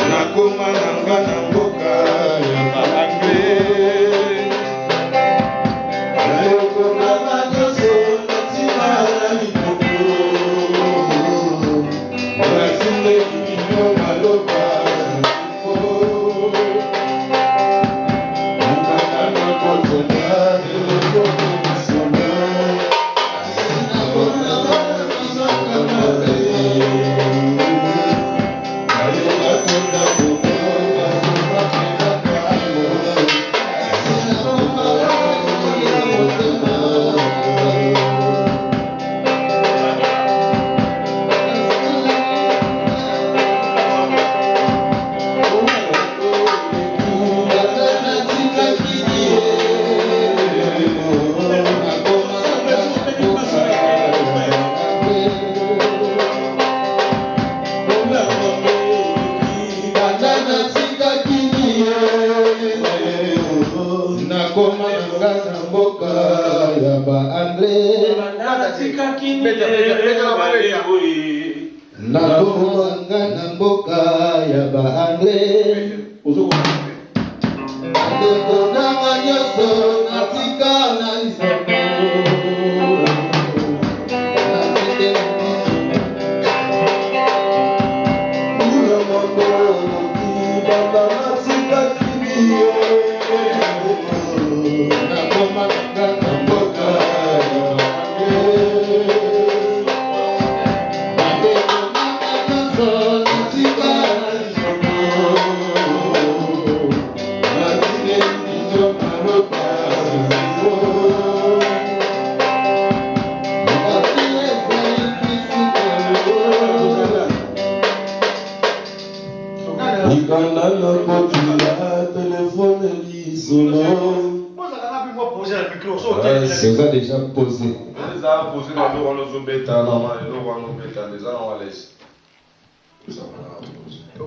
nakoma nanga na mboka ya ba-Anglais. Nayokonanga nyonso natima na libuku nasindeli bino maloba nakana kozonga eloko komisona nakoma nanga na mboka ya ba-Anglais. nakoma nanga na mboka ya ba-Anglais. ndeko nanga nyonso natika na lisambo kuna mokoloki banda natikaki biyo nakoma nanga na mboka ya ba-Anglais. ndeko nanga nyonso natika na lisambo nasindeli bino maloba likanda na koti ya telefone lisolo. C'est ça déjà posé. Déjà posé dans le rôle de bêta, normal, le rôle de bêta, déjà on va laisser. Ça va.